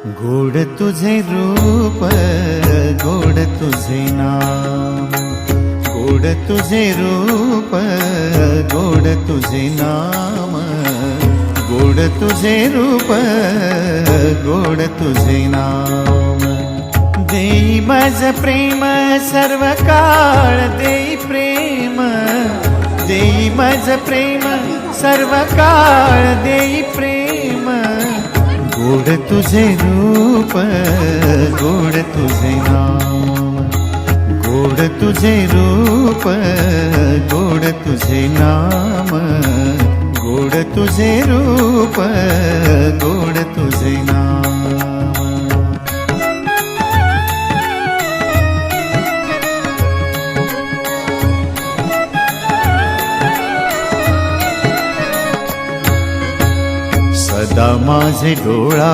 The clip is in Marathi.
गोड तुझे रूप, गोड तुझे नाम, गोड तुझे रूप, गोड तुझे नाम, गोड तुझे रूप, गोड तुझे नाम। देई माझ प्रेम सर्व काळ, देई प्रेम, देई माझ प्रेम सर्व काळ, देई प्रेम। गोड तुझे रूप, गोड तुझे नाम, गोड तुझे रूप, गोड तुझे नाम, गोड तुझे रूप, गोड तुझे नाम। सदा माझे डोळा